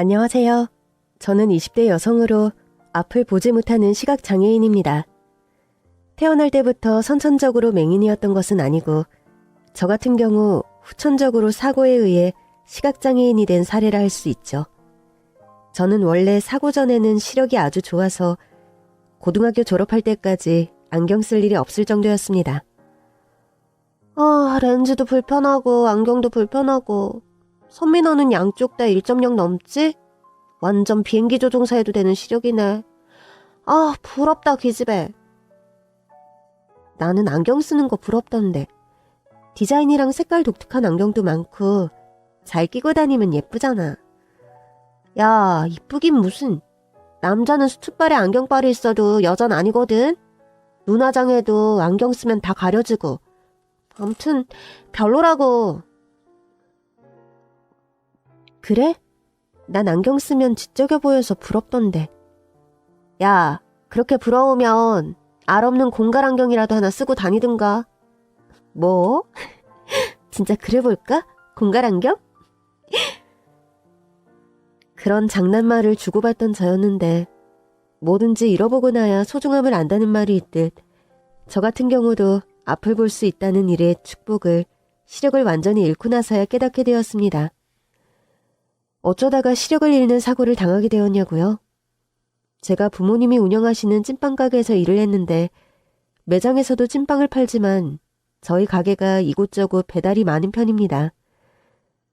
안녕하세요. 저는 20대 여성으로 앞을 보지 못하는 시각장애인입니다. 태어날 때부터 선천적으로 맹인이었던 것은 아니고 저 같은 경우 후천적으로 사고에 의해 시각장애인이 된 사례라 할 수 있죠. 저는 원래 사고 전에는 시력이 아주 좋아서 고등학교 졸업할 때까지 안경 쓸 일이 없을 정도였습니다. 렌즈도 불편하고 안경도 불편하고 선민호는 양쪽 다 1.0 넘지? 완전 비행기 조종사 해도 되는 시력이네. 부럽다 기집애. 나는 안경 쓰는 거 부럽던데. 디자인이랑 색깔 독특한 안경도 많고 잘 끼고 다니면 예쁘잖아. 야, 이쁘긴 무슨. 남자는 수트발에 안경빨이 있어도 여잔 아니거든. 눈화장해도 안경 쓰면 다 가려지고. 암튼 별로라고. 그래? 난 안경 쓰면 지적여 보여서 부럽던데. 야, 그렇게 부러우면 알 없는 공갈 안경이라도 하나 쓰고 다니든가. 뭐? 진짜 그래 볼까? 공갈 안경? 그런 장난말을 주고받던 저였는데 뭐든지 잃어보고 나야 소중함을 안다는 말이 있듯 저 같은 경우도 앞을 볼 수 있다는 일의 축복을 시력을 완전히 잃고 나서야 깨닫게 되었습니다. 어쩌다가 시력을 잃는 사고를 당하게 되었냐고요? 제가 부모님이 운영하시는 찐빵 가게에서 일을 했는데 매장에서도 찐빵을 팔지만 저희 가게가 이곳저곳 배달이 많은 편입니다.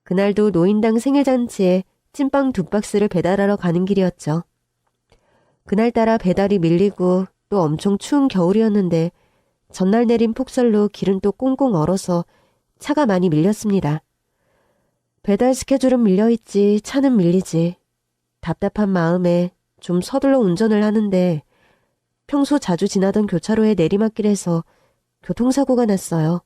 그날도 노인당 생일잔치에 찐빵 2박스를 배달하러 가는 길이었죠. 그날따라 배달이 밀리고 또 엄청 추운 겨울이었는데 전날 내린 폭설로 길은 또 꽁꽁 얼어서 차가 많이 밀렸습니다. 배달 스케줄은 밀려있지 차는 밀리지. 답답한 마음에 좀 서둘러 운전을 하는데 평소 자주 지나던 교차로의 내리막길에서 교통사고가 났어요.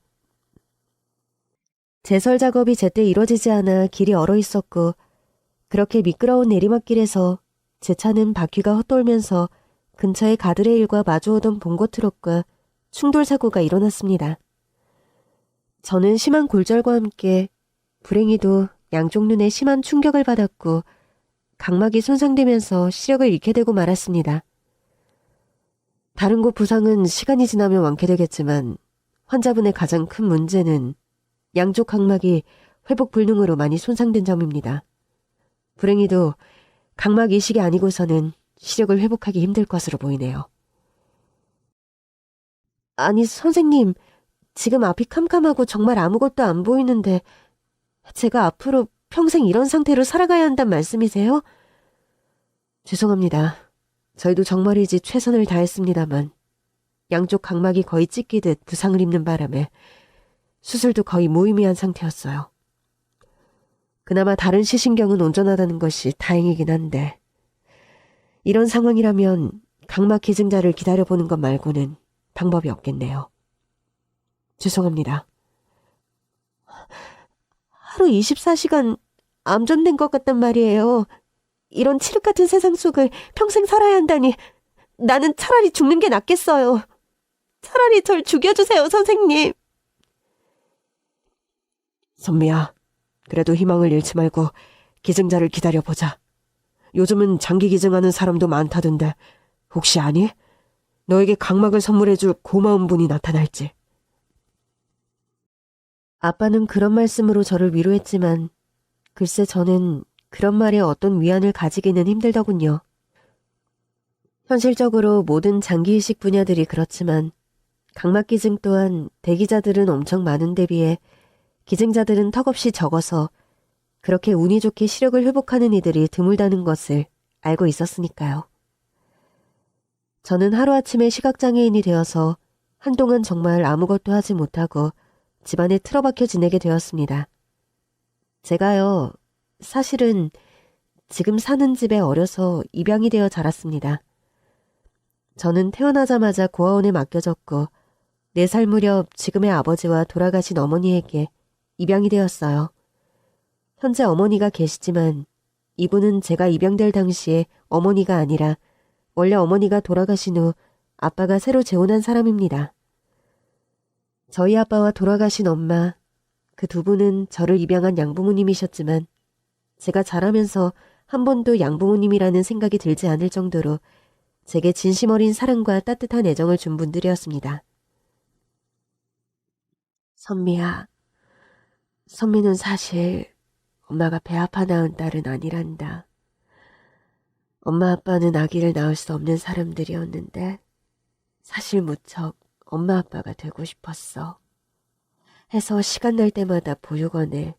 제설 작업이 제때 이루어지지 않아 길이 얼어 있었고 그렇게 미끄러운 내리막길에서 제 차는 바퀴가 헛돌면서 근처의 가드레일과 마주오던 봉고 트럭과 충돌 사고가 일어났습니다. 저는 심한 골절과 함께 불행히도 양쪽 눈에 심한 충격을 받았고 각막이 손상되면서 시력을 잃게 되고 말았습니다. 다른 곳 부상은 시간이 지나면 완쾌되겠지만 환자분의 가장 큰 문제는 양쪽 각막이 회복 불능으로 많이 손상된 점입니다. 불행히도 각막 이식이 아니고서는 시력을 회복하기 힘들 것으로 보이네요. 아니 선생님, 지금 앞이 캄캄하고 정말 아무것도 안 보이는데 제가 앞으로 평생 이런 상태로 살아가야 한단 말씀이세요? 죄송합니다. 저희도 정말이지 최선을 다했습니다만 양쪽 각막이 거의 찢기듯 부상을 입는 바람에 수술도 거의 무의미한 상태였어요. 그나마 다른 시신경은 온전하다는 것이 다행이긴 한데 이런 상황이라면 각막 기증자를 기다려보는 것 말고는 방법이 없겠네요. 죄송합니다. 하루 24시간 암전된 것 같단 말이에요. 이런 칠흑 같은 세상 속을 평생 살아야 한다니 나는 차라리 죽는 게 낫겠어요. 차라리 절 죽여주세요, 선생님. 선미야, 그래도 희망을 잃지 말고 기증자를 기다려보자. 요즘은 장기 기증하는 사람도 많다던데 혹시 아니? 너에게 각막을 선물해줄 고마운 분이 나타날지. 아빠는 그런 말씀으로 저를 위로했지만 글쎄 저는 그런 말에 어떤 위안을 가지기는 힘들더군요. 현실적으로 모든 장기이식 분야들이 그렇지만 각막 기증 또한 대기자들은 엄청 많은 데 비해 기증자들은 턱없이 적어서 그렇게 운이 좋게 시력을 회복하는 이들이 드물다는 것을 알고 있었으니까요. 저는 하루아침에 시각장애인이 되어서 한동안 정말 아무것도 하지 못하고 집안에 틀어박혀 지내게 되었습니다. 제가요, 사실은 지금 사는 집에 어려서 입양이 되어 자랐습니다. 저는 태어나자마자 고아원에 맡겨졌고 4살 무렵 지금의 아버지와 돌아가신 어머니에게 입양이 되었어요. 현재 어머니가 계시지만 이분은 제가 입양될 당시에 어머니가 아니라 원래 어머니가 돌아가신 후 아빠가 새로 재혼한 사람입니다. 저희 아빠와 돌아가신 엄마, 그 두 분은 저를 입양한 양부모님이셨지만 제가 자라면서 한 번도 양부모님이라는 생각이 들지 않을 정도로 제게 진심 어린 사랑과 따뜻한 애정을 준 분들이었습니다. 선미야, 선미는 사실 엄마가 배 아파 낳은 딸은 아니란다. 엄마 아빠는 아기를 낳을 수 없는 사람들이었는데 사실 무척 엄마 아빠가 되고 싶었어. 해서 시간 날 때마다 보육원에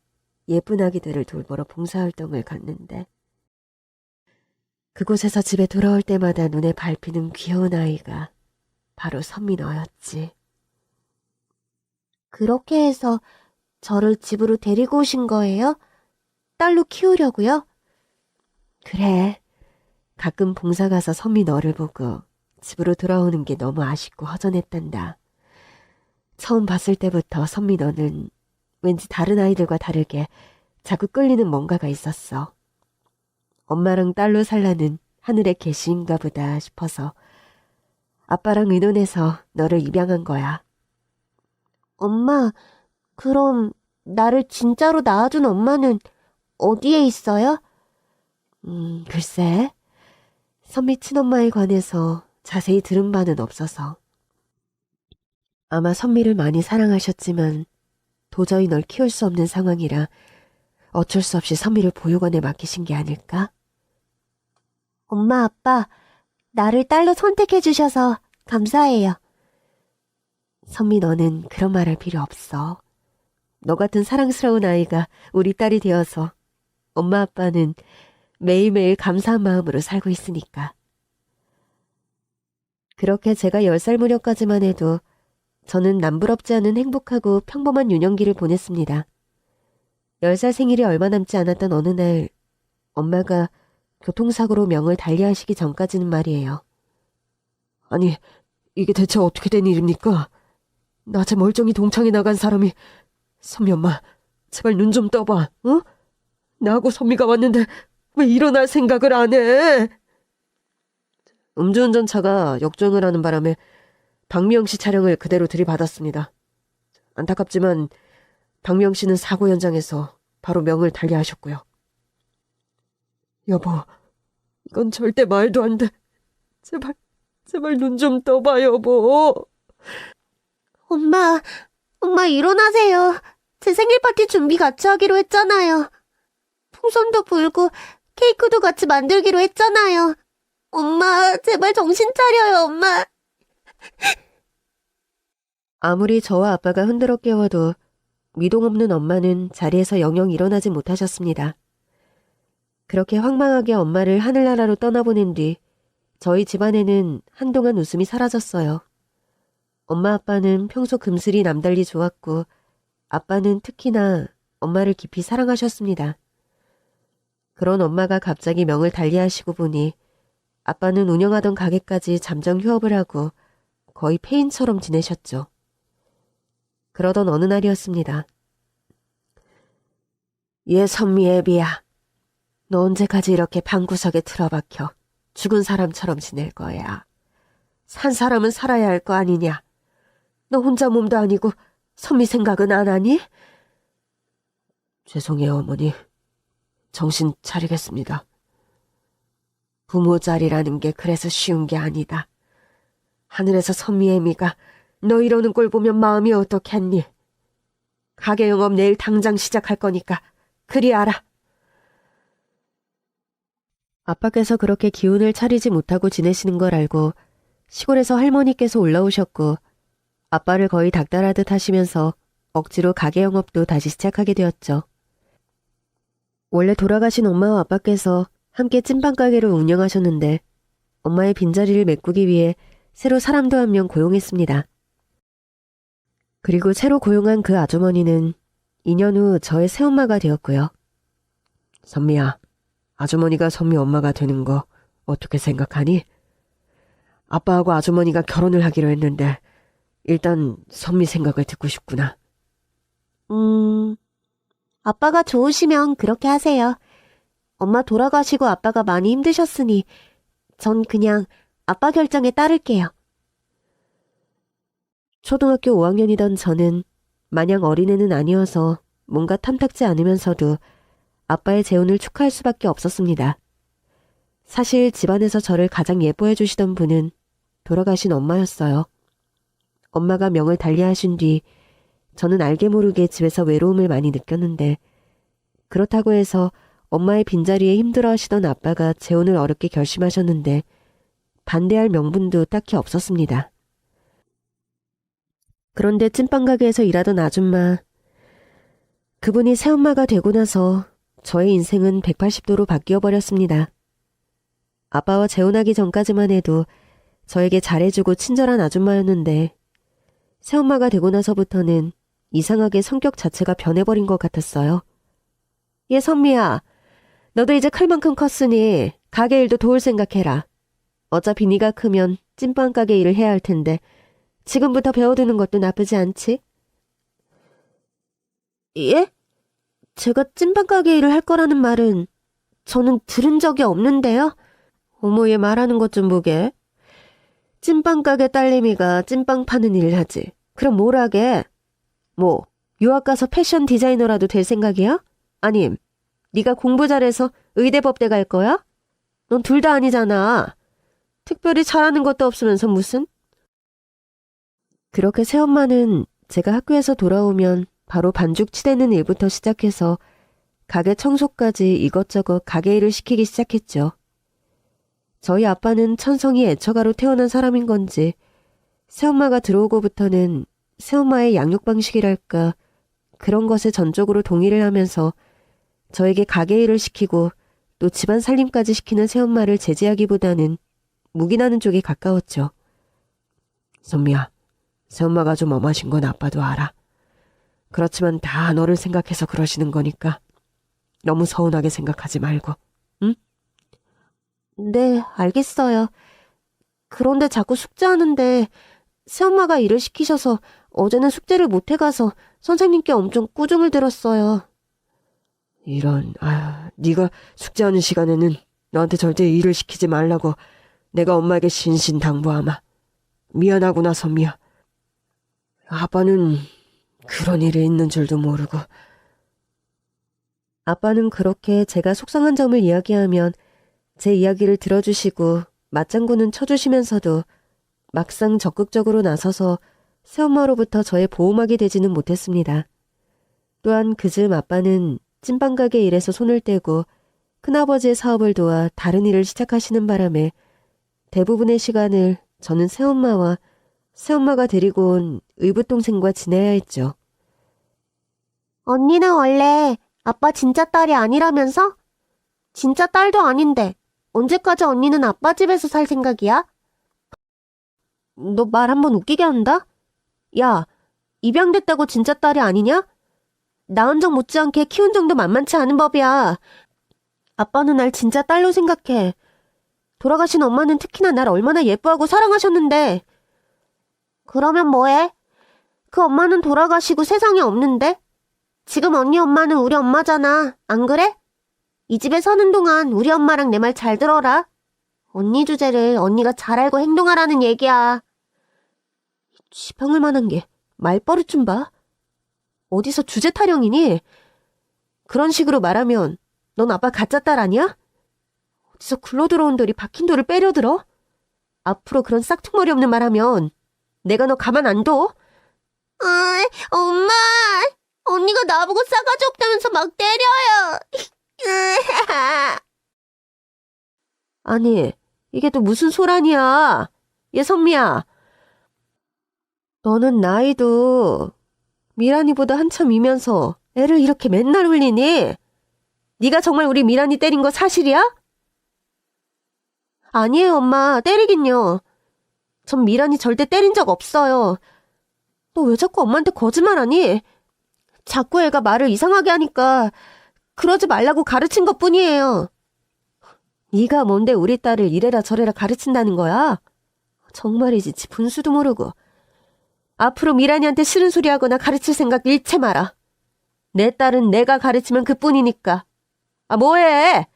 예쁜 아기들을 돌보러 봉사활동을 갔는데 그곳에서 집에 돌아올 때마다 눈에 밟히는 귀여운 아이가 바로 선미 너였지. 그렇게 해서 저를 집으로 데리고 오신 거예요? 딸로 키우려고요? 그래. 가끔 봉사 가서 선미 너를 보고 집으로 돌아오는 게 너무 아쉽고 허전했단다. 처음 봤을 때부터 선미 너는 왠지 다른 아이들과 다르게 자꾸 끌리는 뭔가가 있었어. 엄마랑 딸로 살라는 하늘의 계시인가 보다 싶어서 아빠랑 의논해서 너를 입양한 거야. 엄마, 그럼 나를 진짜로 낳아준 엄마는 어디에 있어요? 글쎄. 선미 친엄마에 관해서 자세히 들은 바는 없어서. 아마 선미를 많이 사랑하셨지만 도저히 널 키울 수 없는 상황이라 어쩔 수 없이 선미를 보육원에 맡기신 게 아닐까? 엄마, 아빠, 나를 딸로 선택해 주셔서 감사해요. 선미 너는 그런 말 할 필요 없어. 너 같은 사랑스러운 아이가 우리 딸이 되어서 엄마 아빠는 매일매일 감사한 마음으로 살고 있으니까. 그렇게 제가 10살 무렵까지만 해도 저는 남부럽지 않은 행복하고 평범한 유년기를 보냈습니다. 10살 생일이 얼마 남지 않았던 어느 날 엄마가 교통사고로 명을 달리하시기 전까지는 말이에요. 아니, 이게 대체 어떻게 된 일입니까? 낮에 멀쩡히 동창회 나간 사람이. 선미 엄마, 제발 눈 좀 떠봐, 어? 나하고 선미가 왔는데 왜 일어날 생각을 안 해? 음주운전차가 역주행을 하는 바람에 박미영 씨 차량을 그대로 들이받았습니다. 안타깝지만 박미영 씨는 사고 현장에서 바로 명을 달리하셨고요. 여보, 이건 절대 말도 안 돼. 제발 눈 좀 떠봐, 여보. 엄마 일어나세요. 제 생일 파티 준비 같이 하기로 했잖아요. 풍선도 불고 케이크도 같이 만들기로 했잖아요. 엄마, 제발 정신 차려요, 엄마. 아무리 저와 아빠가 흔들어 깨워도 미동 없는 엄마는 자리에서 영영 일어나지 못하셨습니다. 그렇게 황망하게 엄마를 하늘나라로 떠나보낸 뒤 저희 집안에는 한동안 웃음이 사라졌어요. 엄마 아빠는 평소 금슬이 남달리 좋았고 아빠는 특히나 엄마를 깊이 사랑하셨습니다. 그런 엄마가 갑자기 명을 달리하시고 보니 아빠는 운영하던 가게까지 잠정 휴업을 하고 거의 폐인처럼 지내셨죠. 그러던 어느 날이었습니다. 얘 선미 애비야. 너 언제까지 이렇게 방구석에 틀어박혀 죽은 사람처럼 지낼 거야. 산 사람은 살아야 할 거 아니냐. 너 혼자 몸도 아니고 선미 생각은 안 하니? 죄송해요, 어머니. 정신 차리겠습니다. 부모 자리라는 게 그래서 쉬운 게 아니다. 하늘에서 선미 애미가 너 이러는 꼴 보면 마음이 어떻겠니? 가게 영업 내일 당장 시작할 거니까 그리 알아. 아빠께서 그렇게 기운을 차리지 못하고 지내시는 걸 알고 시골에서 할머니께서 올라오셨고 아빠를 거의 닥달하듯 하시면서 억지로 가게 영업도 다시 시작하게 되었죠. 원래 돌아가신 엄마와 아빠께서 함께 찐빵 가게를 운영하셨는데 엄마의 빈자리를 메꾸기 위해 새로 사람도 한 명 고용했습니다. 그리고 새로 고용한 그 아주머니는 2년 후 저의 새엄마가 되었고요. 선미야, 아주머니가 선미 엄마가 되는 거 어떻게 생각하니? 아빠하고 아주머니가 결혼을 하기로 했는데 일단 선미 생각을 듣고 싶구나. 아빠가 좋으시면 그렇게 하세요. 엄마 돌아가시고 아빠가 많이 힘드셨으니 전 그냥 아빠 결정에 따를게요. 초등학교 5학년이던 저는 마냥 어린애는 아니어서 뭔가 탐탁지 않으면서도 아빠의 재혼을 축하할 수밖에 없었습니다. 사실 집안에서 저를 가장 예뻐해 주시던 분은 돌아가신 엄마였어요. 엄마가 명을 달리하신 뒤 저는 알게 모르게 집에서 외로움을 많이 느꼈는데, 그렇다고 해서 엄마의 빈자리에 힘들어하시던 아빠가 재혼을 어렵게 결심하셨는데 반대할 명분도 딱히 없었습니다. 그런데 찐빵 가게에서 일하던 아줌마, 그분이 새엄마가 되고 나서 저의 인생은 180도로 바뀌어 버렸습니다. 아빠와 재혼하기 전까지만 해도 저에게 잘해주고 친절한 아줌마였는데, 새엄마가 되고 나서부터는 이상하게 성격 자체가 변해버린 것 같았어요. 얘 선미야, 너도 이제 클 만큼 컸으니 가게 일도 도울 생각해라. 어차피 네가 크면 찐빵 가게 일을 해야 할 텐데 지금부터 배워두는 것도 나쁘지 않지? 예? 제가 찐빵 가게 일을 할 거라는 말은 저는 들은 적이 없는데요? 어머, 얘 말하는 것 좀 보게. 찐빵 가게 딸내미가 찐빵 파는 일을 하지. 그럼 뭘 하게? 뭐, 유학 가서 패션 디자이너라도 될 생각이야? 아님, 네가 공부 잘해서 의대 법대 갈 거야? 넌 둘 다 아니잖아. 특별히 잘하는 것도 없으면서 무슨? 그렇게 새엄마는 제가 학교에서 돌아오면 바로 반죽 치대는 일부터 시작해서 가게 청소까지 이것저것 가게 일을 시키기 시작했죠. 저희 아빠는 천성이 애처가로 태어난 사람인 건지 새엄마가 들어오고부터는 새엄마의 양육 방식이랄까 그런 것에 전적으로 동의를 하면서 저에게 가게 일을 시키고 또 집안 살림까지 시키는 새엄마를 제지하기보다는 묵인하는 쪽에 가까웠죠. 선미야, 새엄마가 좀 엄하신 건 아빠도 알아. 그렇지만 다 너를 생각해서 그러시는 거니까 너무 서운하게 생각하지 말고, 응? 네, 알겠어요. 그런데 자꾸 숙제하는데 새엄마가 일을 시키셔서 어제는 숙제를 못 해가서 선생님께 엄청 꾸중을 들었어요. 이런, 네가 숙제하는 시간에는 너한테 절대 일을 시키지 말라고 내가 엄마에게 신신당부하마. 미안하구나, 선미야. 아빠는 그런 일이 있는 줄도 모르고. 아빠는 그렇게 제가 속상한 점을 이야기하면 제 이야기를 들어주시고 맞장구는 쳐주시면서도 막상 적극적으로 나서서 새엄마로부터 저의 보호막이 되지는 못했습니다. 또한 그즈음 아빠는 찐빵 가게 일에서 손을 떼고 큰아버지의 사업을 도와 다른 일을 시작하시는 바람에 대부분의 시간을 저는 새엄마와 새엄마가 데리고 온 의붓동생과 지내야 했죠. 언니는 원래 아빠 진짜 딸이 아니라면서? 진짜 딸도 아닌데 언제까지 언니는 아빠 집에서 살 생각이야? 너 말 한번 웃기게 한다? 야, 입양됐다고 진짜 딸이 아니냐? 낳은 적 못지않게 키운 정도 만만치 않은 법이야. 아빠는 날 진짜 딸로 생각해. 돌아가신 엄마는 특히나 날 얼마나 예뻐하고 사랑하셨는데. 그러면 뭐해? 그 엄마는 돌아가시고 세상에 없는데? 지금 언니 엄마는 우리 엄마잖아. 안 그래? 이 집에 사는 동안 우리 엄마랑 내 말 잘 들어라. 언니 주제를 언니가 잘 알고 행동하라는 얘기야. 지방을 만한 게 말버릇 좀 봐. 어디서 주제 타령이니? 그런 식으로 말하면 넌 아빠 가짜 딸 아니야? 어디서 굴러들어온 돌이 박힌 돌을 빼려들어? 앞으로 그런 싹퉁머리 없는 말하면 내가 너 가만 안 둬? 엄마! 언니가 나보고 싸가지 없다면서 막 때려요. 아니, 이게 또 무슨 소란이야? 얘 선미야. 너는 나이도 미란이보다 한참이면서 애를 이렇게 맨날 흘리니? 네가 정말 우리 미란이 때린 거 사실이야? 아니에요, 엄마. 때리긴요. 전 미란이 절대 때린 적 없어요. 너 왜 자꾸 엄마한테 거짓말하니? 자꾸 애가 말을 이상하게 하니까 그러지 말라고 가르친 것뿐이에요. 네가 뭔데 우리 딸을 이래라 저래라 가르친다는 거야? 정말이지, 지 분수도 모르고. 앞으로 미란이한테 싫은 소리 하거나 가르칠 생각 일체 마라. 내 딸은 내가 가르치면 그뿐이니까. 뭐해?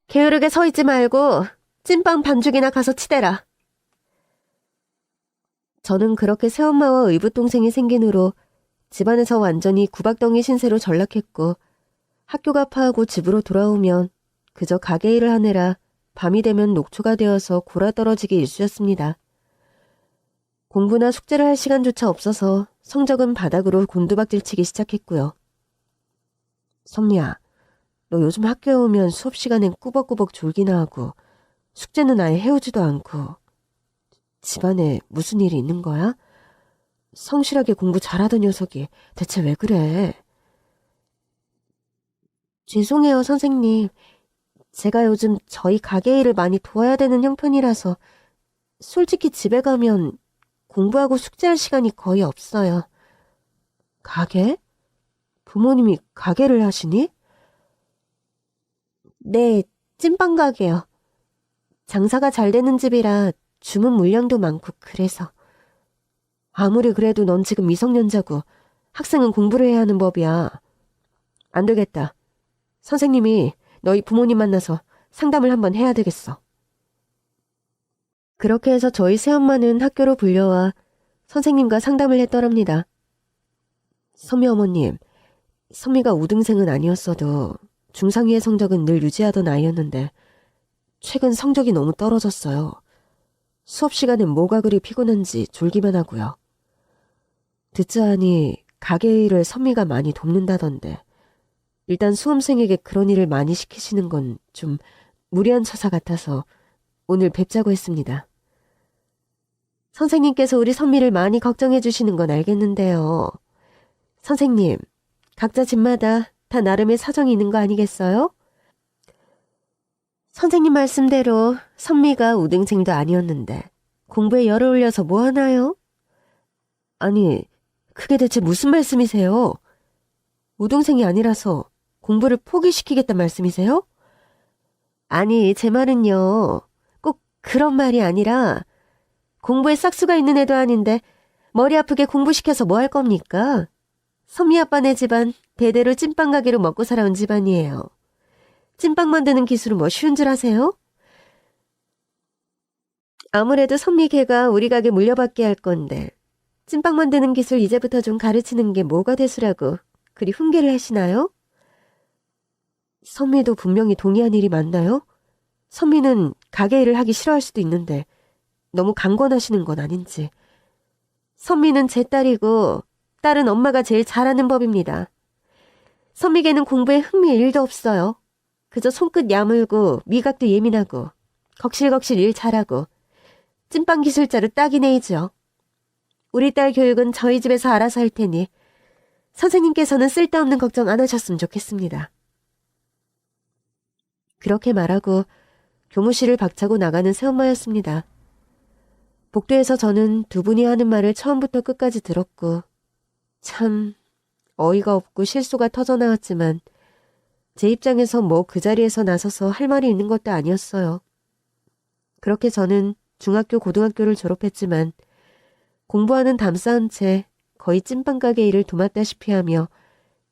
게으르게 서 있지 말고 찐빵 반죽이나 가서 치대라. 저는 그렇게 새엄마와 의붓동생이 생긴 후로 집안에서 완전히 구박덩이 신세로 전락했고, 학교가 파하고 집으로 돌아오면 그저 가게 일을 하느라 밤이 되면 녹초가 되어서 골아떨어지기 일쑤였습니다. 공부나 숙제를 할 시간조차 없어서 성적은 바닥으로 곤두박질치기 시작했고요. 선미야, 너 요즘 학교에 오면 수업 시간엔 꾸벅꾸벅 졸기나 하고 숙제는 아예 해오지도 않고 집안에 무슨 일이 있는 거야? 성실하게 공부 잘하던 녀석이 대체 왜 그래? 죄송해요, 선생님. 제가 요즘 저희 가게 일을 많이 도와야 되는 형편이라서 솔직히 집에 가면 공부하고 숙제할 시간이 거의 없어요. 가게? 부모님이 가게를 하시니? 네, 찐빵 가게요. 장사가 잘 되는 집이라 주문 물량도 많고 그래서. 아무리 그래도 넌 지금 미성년자고 학생은 공부를 해야 하는 법이야. 안 되겠다. 선생님이 너희 부모님 만나서 상담을 한번 해야 되겠어. 그렇게 해서 저희 새엄마는 학교로 불려와 선생님과 상담을 했더랍니다. 선미 어머님, 선미가 우등생은 아니었어도 중상위의 성적은 늘 유지하던 아이였는데 최근 성적이 너무 떨어졌어요. 수업 시간엔 뭐가 그리 피곤한지 졸기만 하고요. 듣자 하니 가게 일을 선미가 많이 돕는다던데 일단 수험생에게 그런 일을 많이 시키시는 건 좀 무리한 처사 같아서 오늘 뵙자고 했습니다. 선생님께서 우리 선미를 많이 걱정해 주시는 건 알겠는데요. 선생님, 각자 집마다 다 나름의 사정이 있는 거 아니겠어요? 선생님 말씀대로 선미가 우등생도 아니었는데 공부에 열을 올려서 뭐 하나요? 아니, 그게 대체 무슨 말씀이세요? 우등생이 아니라서 공부를 포기시키겠단 말씀이세요? 아니, 제 말은요. 꼭 그런 말이 아니라 공부에 싹수가 있는 애도 아닌데 머리 아프게 공부시켜서 뭐 할 겁니까? 선미 아빠네 집안 대대로 찐빵 가게로 먹고 살아온 집안이에요. 찐빵 만드는 기술은 뭐 쉬운 줄 아세요? 아무래도 선미 걔가 우리 가게 물려받게 할 건데 찐빵 만드는 기술 이제부터 좀 가르치는 게 뭐가 대수라고 그리 훈계를 하시나요? 선미도 분명히 동의한 일이 맞나요? 선미는 가게 일을 하기 싫어할 수도 있는데 너무 강권하시는 건 아닌지. 선미는 제 딸이고 딸은 엄마가 제일 잘하는 법입니다. 선미개는 공부에 흥미 1도 없어요. 그저 손끝 야물고 미각도 예민하고 걱실걱실 일 잘하고 찐빵 기술자로 딱이 내이죠. 우리 딸 교육은 저희 집에서 알아서 할 테니 선생님께서는 쓸데없는 걱정 안 하셨으면 좋겠습니다. 그렇게 말하고 교무실을 박차고 나가는 새엄마였습니다. 복도에서 저는 두 분이 하는 말을 처음부터 끝까지 들었고 참 어이가 없고 실소가 터져나왔지만 제 입장에서 뭐 그 자리에서 나서서 할 말이 있는 것도 아니었어요. 그렇게 저는 중학교 고등학교를 졸업했지만 공부하는 담쌓은 채 거의 찐빵 가게 일을 도맡다시피 하며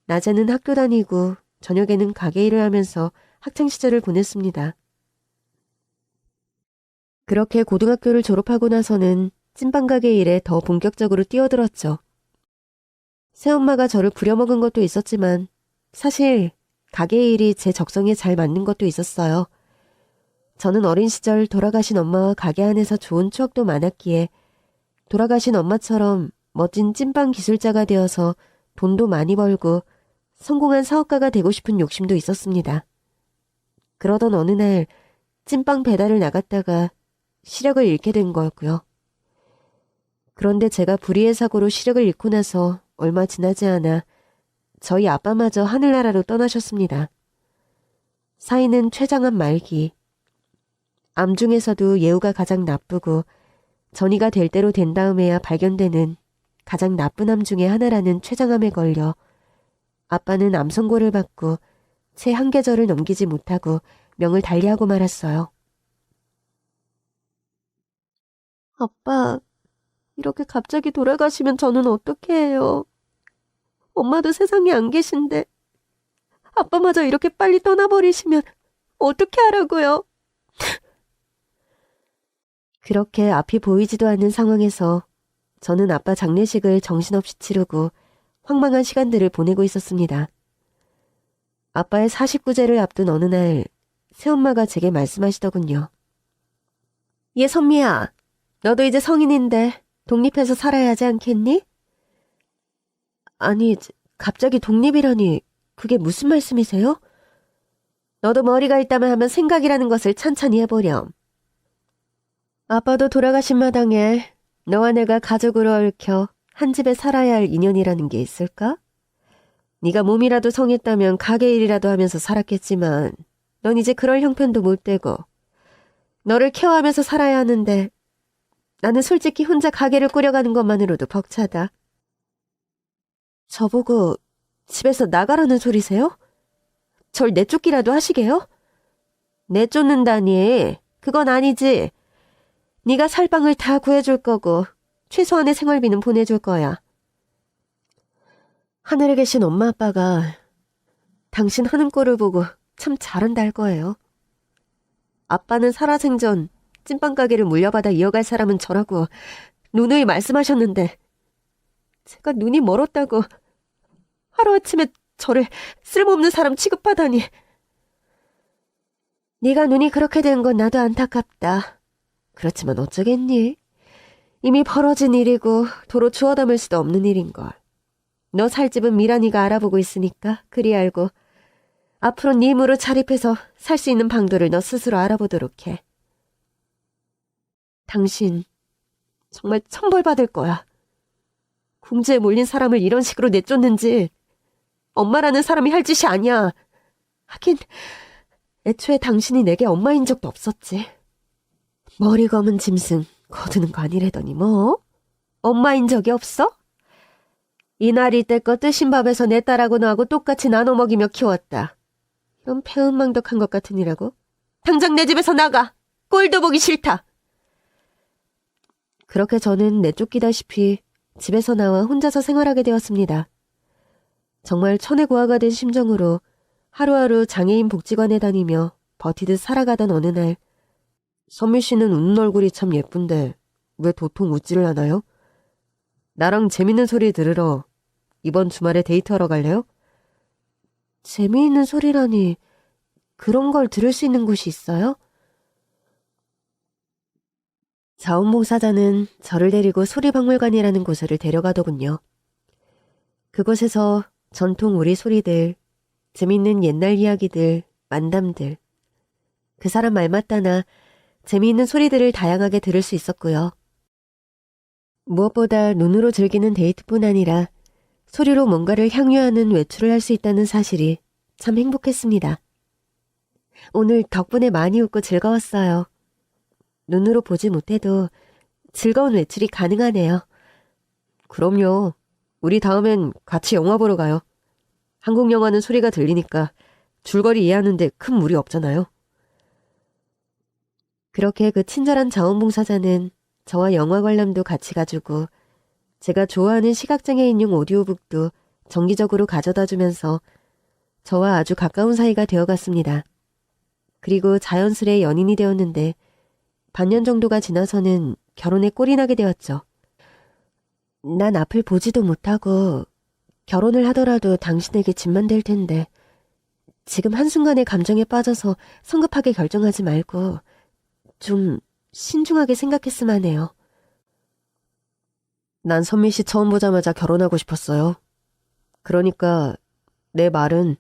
낮에는 학교 다니고 저녁에는 가게 일을 하면서 학창시절을 보냈습니다. 그렇게 고등학교를 졸업하고 나서는 찐빵 가게 일에 더 본격적으로 뛰어들었죠. 새엄마가 저를 부려먹은 것도 있었지만 사실 가게 일이 제 적성에 잘 맞는 것도 있었어요. 저는 어린 시절 돌아가신 엄마와 가게 안에서 좋은 추억도 많았기에 돌아가신 엄마처럼 멋진 찐빵 기술자가 되어서 돈도 많이 벌고 성공한 사업가가 되고 싶은 욕심도 있었습니다. 그러던 어느 날 찐빵 배달을 나갔다가 시력을 잃게 된 거였고요. 그런데 제가 불의의 사고로 시력을 잃고 나서 얼마 지나지 않아 저희 아빠마저 하늘나라로 떠나셨습니다. 사인은 췌장암 말기. 암 중에서도 예후가 가장 나쁘고 전이가 될 대로 된 다음에야 발견되는 가장 나쁜 암 중에 하나라는 췌장암에 걸려 아빠는 암 선고를 받고 채 한 계절을 넘기지 못하고 명을 달리하고 말았어요. 아빠, 이렇게 갑자기 돌아가시면 저는 어떻게 해요? 엄마도 세상에 안 계신데 아빠마저 이렇게 빨리 떠나버리시면 어떻게 하라고요? 그렇게 앞이 보이지도 않는 상황에서 저는 아빠 장례식을 정신없이 치르고 황망한 시간들을 보내고 있었습니다. 아빠의 49제를 앞둔 어느 날 새엄마가 제게 말씀하시더군요. 얘 선미야, 너도 이제 성인인데 독립해서 살아야 하지 않겠니? 아니, 갑자기 독립이라니 그게 무슨 말씀이세요? 너도 머리가 있다면 하면 생각이라는 것을 천천히 해보렴. 아빠도 돌아가신 마당에 너와 내가 가족으로 얽혀 한 집에 살아야 할 인연이라는 게 있을까? 네가 몸이라도 성했다면 가게 일이라도 하면서 살았겠지만 넌 이제 그럴 형편도 못 되고 너를 케어하면서 살아야 하는데 나는 솔직히 혼자 가게를 꾸려가는 것만으로도 벅차다. 저보고 집에서 나가라는 소리세요? 절 내쫓기라도 하시게요? 내쫓는다니, 그건 아니지. 네가 살 방을 다 구해줄 거고 최소한의 생활비는 보내줄 거야. 하늘에 계신 엄마 아빠가 당신 하는 꼴을 보고 참 잘한다 할 거예요. 아빠는 살아생전 찐빵 가게를 물려받아 이어갈 사람은 저라고 누누이 말씀하셨는데 제가 눈이 멀었다고 하루아침에 저를 쓸모없는 사람 취급하다니. 네가 눈이 그렇게 된 건 나도 안타깝다. 그렇지만 어쩌겠니? 이미 벌어진 일이고 도로 주워 담을 수도 없는 일인걸. 너 살 집은 미란이가 알아보고 있으니까 그리 알고 앞으로 네 힘으로 자립해서 살 수 있는 방도를 너 스스로 알아보도록 해. 당신 정말 천벌 받을 거야. 궁지에 몰린 사람을 이런 식으로 내쫓는지 엄마라는 사람이 할 짓이 아니야. 하긴 애초에 당신이 내게 엄마인 적도 없었지. 머리 검은 짐승 거두는 거 아니래더니 뭐? 엄마인 적이 없어? 이날이 때껏 뜨신 밥에서 내 딸하고 너하고 똑같이 나눠 먹이며 키웠다. 이런 배은망덕한 것 같으니라고? 당장 내 집에서 나가! 꼴도 보기 싫다! 그렇게 저는 내쫓기다시피 집에서 나와 혼자서 생활하게 되었습니다. 정말 천혜고아가 된 심정으로 하루하루 장애인 복지관에 다니며 버티듯 살아가던 어느 날, 선미 씨는 웃는 얼굴이 참 예쁜데 왜 도통 웃지를 않아요? 나랑 재밌는 소리 들으러 이번 주말에 데이트하러 갈래요? 재미있는 소리라니 그런 걸 들을 수 있는 곳이 있어요? 자원봉사자는 저를 데리고 소리박물관이라는 곳을 데려가더군요. 그곳에서 전통 우리 소리들, 재밌는 옛날 이야기들, 만담들, 그 사람 말마따나 재미있는 소리들을 다양하게 들을 수 있었고요. 무엇보다 눈으로 즐기는 데이트뿐 아니라 소리로 뭔가를 향유하는 외출을 할 수 있다는 사실이 참 행복했습니다. 오늘 덕분에 많이 웃고 즐거웠어요. 눈으로 보지 못해도 즐거운 외출이 가능하네요. 그럼요. 우리 다음엔 같이 영화 보러 가요. 한국 영화는 소리가 들리니까 줄거리 이해하는데 큰 무리 없잖아요. 그렇게 그 친절한 자원봉사자는 저와 영화 관람도 같이 가주고 제가 좋아하는 시각장애인용 오디오북도 정기적으로 가져다 주면서 저와 아주 가까운 사이가 되어갔습니다. 그리고 자연스레 연인이 되었는데 반년 정도가 지나서는 결혼에 꼴이 나게 되었죠. 난 앞을 보지도 못하고 결혼을 하더라도 당신에게 짐만 될 텐데 지금 한순간에 감정에 빠져서 성급하게 결정하지 말고 좀 신중하게 생각했으면 해요. 난 선미 씨 처음 보자마자 결혼하고 싶었어요. 그러니까 내 말은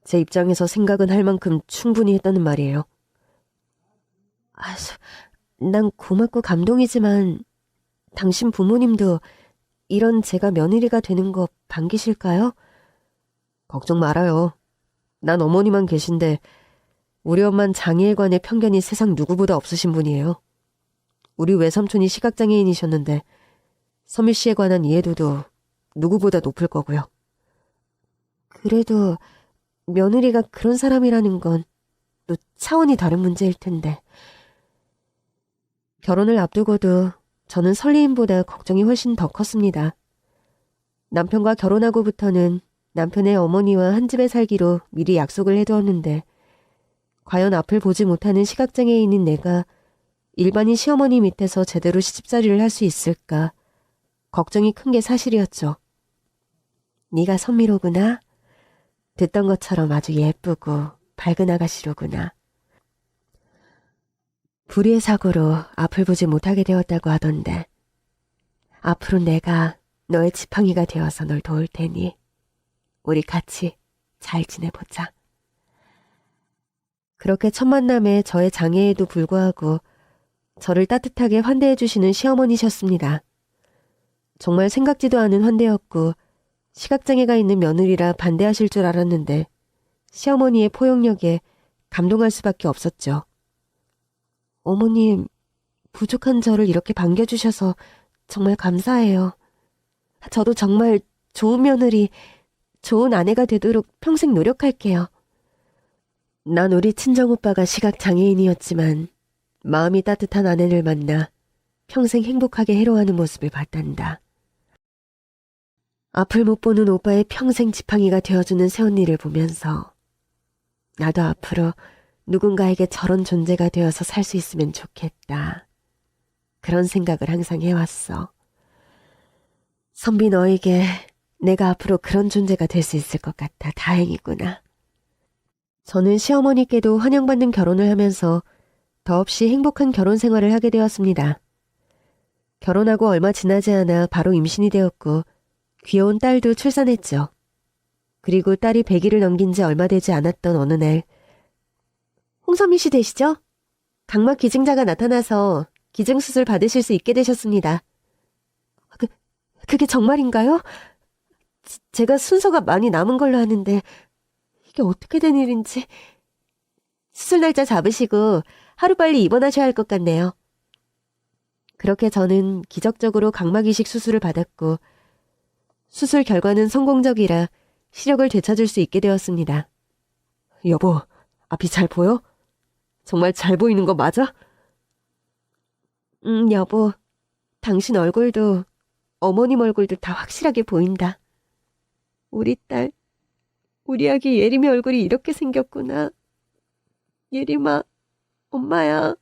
제 입장에서 생각은 할 만큼 충분히 했다는 말이에요. 난 고맙고 감동이지만 당신 부모님도 이런 제가 며느리가 되는 거 반기실까요? 걱정 말아요. 난 어머니만 계신데 우리 엄만 장애에 관해 편견이 세상 누구보다 없으신 분이에요. 우리 외삼촌이 시각장애인이셨는데 선미 씨에 관한 이해도도 누구보다 높을 거고요. 그래도 며느리가 그런 사람이라는 건 또 차원이 다른 문제일 텐데. 결혼을 앞두고도 저는 설레임보다 걱정이 훨씬 더 컸습니다. 남편과 결혼하고부터는 남편의 어머니와 한 집에 살기로 미리 약속을 해두었는데 과연 앞을 보지 못하는 시각장애인인 내가 일반인 시어머니 밑에서 제대로 시집살이를 할 수 있을까 걱정이 큰 게 사실이었죠. 네가 선미로구나. 듣던 것처럼 아주 예쁘고 밝은 아가씨로구나. 불의의 사고로 앞을 보지 못하게 되었다고 하던데 앞으로 내가 너의 지팡이가 되어서 널 도울 테니 우리 같이 잘 지내보자. 그렇게 첫 만남에 저의 장애에도 불구하고 저를 따뜻하게 환대해 주시는 시어머니셨습니다. 정말 생각지도 않은 환대였고 시각장애가 있는 며느리라 반대하실 줄 알았는데 시어머니의 포용력에 감동할 수밖에 없었죠. 어머님, 부족한 저를 이렇게 반겨주셔서 정말 감사해요. 저도 정말 좋은 며느리, 좋은 아내가 되도록 평생 노력할게요. 난 우리 친정오빠가 시각장애인이었지만 마음이 따뜻한 아내를 만나 평생 행복하게 해로하는 모습을 봤단다. 앞을 못 보는 오빠의 평생 지팡이가 되어주는 새언니를 보면서 나도 앞으로 누군가에게 저런 존재가 되어서 살 수 있으면 좋겠다. 그런 생각을 항상 해왔어. 선비 너에게 내가 앞으로 그런 존재가 될 수 있을 것 같아 다행이구나. 저는 시어머니께도 환영받는 결혼을 하면서 더없이 행복한 결혼 생활을 하게 되었습니다. 결혼하고 얼마 지나지 않아 바로 임신이 되었고 귀여운 딸도 출산했죠. 그리고 딸이 100일을 넘긴 지 얼마 되지 않았던 어느 날 홍선미 씨 되시죠? 각막 기증자가 나타나서 기증수술 받으실 수 있게 되셨습니다. 그게 정말인가요? 제가 순서가 많이 남은 걸로 아는데 이게 어떻게 된 일인지. 수술 날짜 잡으시고 하루빨리 입원하셔야 할 것 같네요. 그렇게 저는 기적적으로 각막 이식 수술을 받았고 수술 결과는 성공적이라 시력을 되찾을 수 있게 되었습니다. 여보, 앞이 잘 보여? 정말 잘 보이는 거 맞아? 여보. 당신 얼굴도 어머님 얼굴도 다 확실하게 보인다. 우리 딸, 우리 아기 예림이 얼굴이 이렇게 생겼구나. 예림아, 엄마야.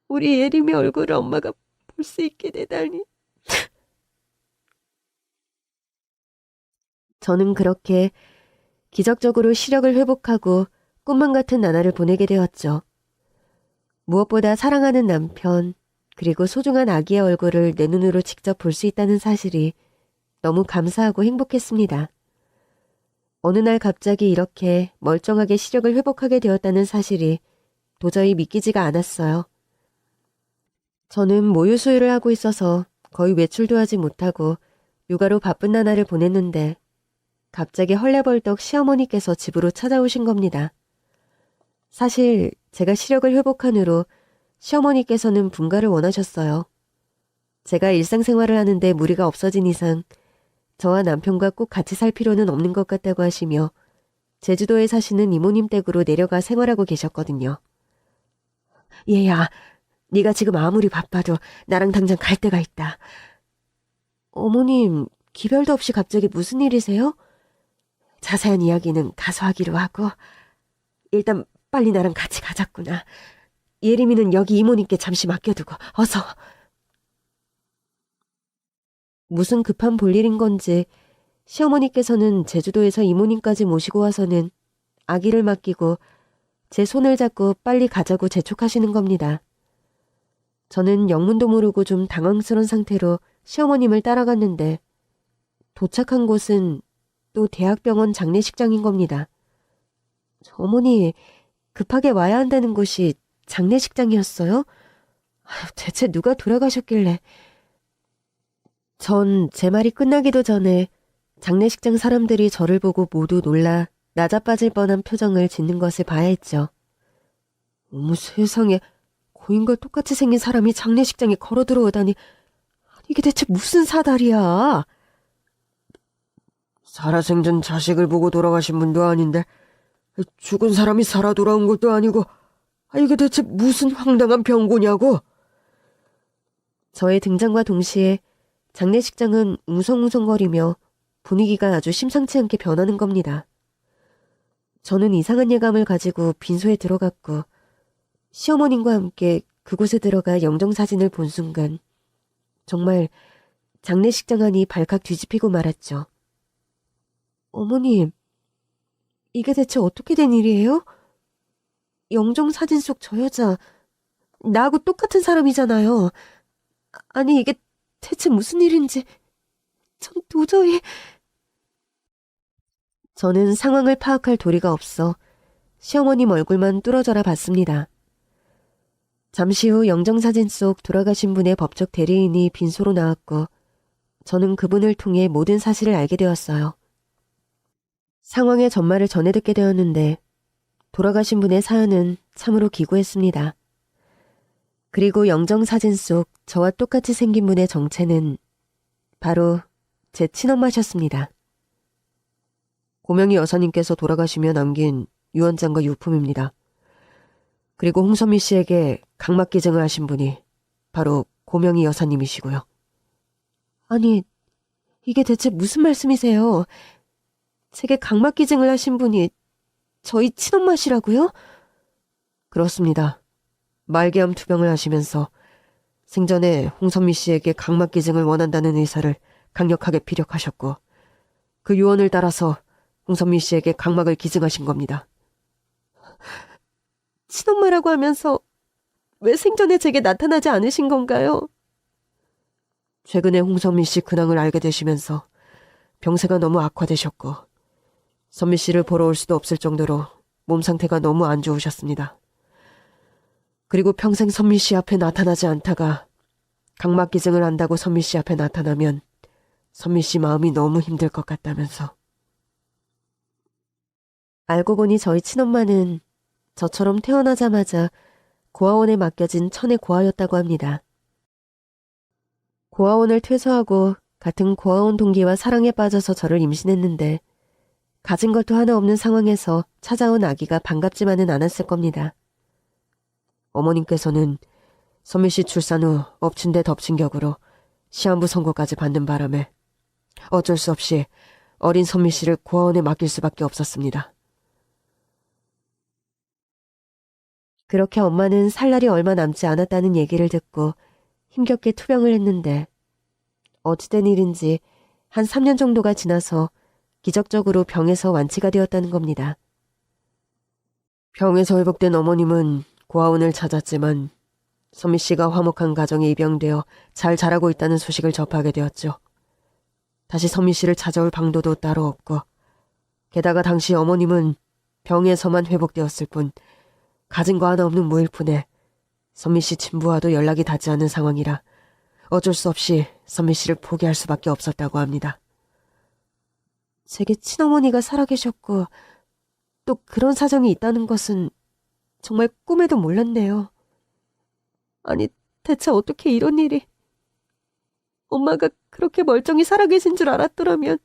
우리 예림이 얼굴을 엄마가 볼 수 있게 되다니. 저는 그렇게 기적적으로 시력을 회복하고 꿈만 같은 나날을 보내게 되었죠. 무엇보다 사랑하는 남편, 그리고 소중한 아기의 얼굴을 내 눈으로 직접 볼 수 있다는 사실이 너무 감사하고 행복했습니다. 어느 날 갑자기 이렇게 멀쩡하게 시력을 회복하게 되었다는 사실이 도저히 믿기지가 않았어요. 저는 모유 수유를 하고 있어서 거의 외출도 하지 못하고 육아로 바쁜 나날을 보냈는데 갑자기 헐레벌떡 시어머니께서 집으로 찾아오신 겁니다. 사실 제가 시력을 회복한 후로 시어머니께서는 분가를 원하셨어요. 제가 일상생활을 하는데 무리가 없어진 이상 저와 남편과 꼭 같이 살 필요는 없는 것 같다고 하시며 제주도에 사시는 이모님 댁으로 내려가 생활하고 계셨거든요. 얘야, 네가 지금 아무리 바빠도 나랑 당장 갈 데가 있다. 어머님, 기별도 없이 갑자기 무슨 일이세요? 자세한 이야기는 가서 하기로 하고 일단 빨리 나랑 같이 가자꾸나. 예림이는 여기 이모님께 잠시 맡겨두고 어서. 무슨 급한 볼일인 건지 시어머니께서는 제주도에서 이모님까지 모시고 와서는 아기를 맡기고 제 손을 잡고 빨리 가자고 재촉하시는 겁니다. 저는 영문도 모르고 좀 당황스러운 상태로 시어머님을 따라갔는데 도착한 곳은 또 대학병원 장례식장인 겁니다. 어머니, 급하게 와야 한다는 곳이 장례식장이었어요? 대체 누가 돌아가셨길래. 전 제 말이 끝나기도 전에 장례식장 사람들이 저를 보고 모두 놀라 나자빠질 뻔한 표정을 짓는 것을 봐야 했죠. 어머 세상에, 고인과 똑같이 생긴 사람이 장례식장에 걸어 들어오다니. 이게 대체 무슨 사달이야. 살아생전 자식을 보고 돌아가신 분도 아닌데 죽은 사람이 살아 돌아온 것도 아니고 이게 대체 무슨 황당한 병고냐고. 저의 등장과 동시에 장례식장은 웅성웅성거리며 분위기가 아주 심상치 않게 변하는 겁니다. 저는 이상한 예감을 가지고 빈소에 들어갔고 시어머님과 함께 그곳에 들어가 영정사진을 본 순간 정말 장례식장 안이 발칵 뒤집히고 말았죠. 어머님, 이게 대체 어떻게 된 일이에요? 영정사진 속 저 여자 나하고 똑같은 사람이잖아요. 아니, 이게 대체 무슨 일인지 전 도저히... 저는 상황을 파악할 도리가 없어 시어머님 얼굴만 뚫어져라 봤습니다. 잠시 후 영정사진 속 돌아가신 분의 법적 대리인이 빈소로 나왔고 저는 그분을 통해 모든 사실을 알게 되었어요. 상황의 전말을 전해 듣게 되었는데 돌아가신 분의 사연은 참으로 기구했습니다. 그리고 영정사진 속 저와 똑같이 생긴 분의 정체는 바로 제 친엄마셨습니다. 고명희 여사님께서 돌아가시며 남긴 유언장과 유품입니다. 그리고 홍선미 씨에게 각막기증을 하신 분이 바로 고명희 여사님이시고요. 아니, 이게 대체 무슨 말씀이세요? 제게 각막기증을 하신 분이 저희 친엄마시라고요? 그렇습니다. 말기암 투병을 하시면서 생전에 홍선미 씨에게 각막기증을 원한다는 의사를 강력하게 피력하셨고 그 유언을 따라서 홍선미 씨에게 각막을 기증하신 겁니다. 친엄마라고 하면서 왜 생전에 제게 나타나지 않으신 건가요? 최근에 홍선미 씨 근황을 알게 되시면서 병세가 너무 악화되셨고 선미 씨를 보러 올 수도 없을 정도로 몸 상태가 너무 안 좋으셨습니다. 그리고 평생 선미 씨 앞에 나타나지 않다가 각막기증을 한다고 선미 씨 앞에 나타나면 선미 씨 마음이 너무 힘들 것 같다면서. 알고 보니 저희 친엄마는 저처럼 태어나자마자 고아원에 맡겨진 천의 고아였다고 합니다. 고아원을 퇴소하고 같은 고아원 동기와 사랑에 빠져서 저를 임신했는데 가진 것도 하나 없는 상황에서 찾아온 아기가 반갑지만은 않았을 겁니다. 어머님께서는 선미 씨 출산 후 엎친 데 덮친 격으로 시한부 선고까지 받는 바람에 어쩔 수 없이 어린 선미 씨를 고아원에 맡길 수밖에 없었습니다. 그렇게 엄마는 살 날이 얼마 남지 않았다는 얘기를 듣고 힘겹게 투병을 했는데 어찌된 일인지 한 3년 정도가 지나서 기적적으로 병에서 완치가 되었다는 겁니다. 병에서 회복된 어머님은 고아원을 찾았지만 선미 씨가 화목한 가정에 입양되어 잘 자라고 있다는 소식을 접하게 되었죠. 다시 선미 씨를 찾아올 방도도 따로 없고 게다가 당시 어머님은 병에서만 회복되었을 뿐 가진 거 하나 없는 무일푼에 선미 씨 친부와도 연락이 닿지 않은 상황이라 어쩔 수 없이 선미 씨를 포기할 수밖에 없었다고 합니다. 제게 친어머니가 살아계셨고 또 그런 사정이 있다는 것은 정말 꿈에도 몰랐네요. 아니, 대체 어떻게 이런 일이... 엄마가 그렇게 멀쩡히 살아계신 줄 알았더라면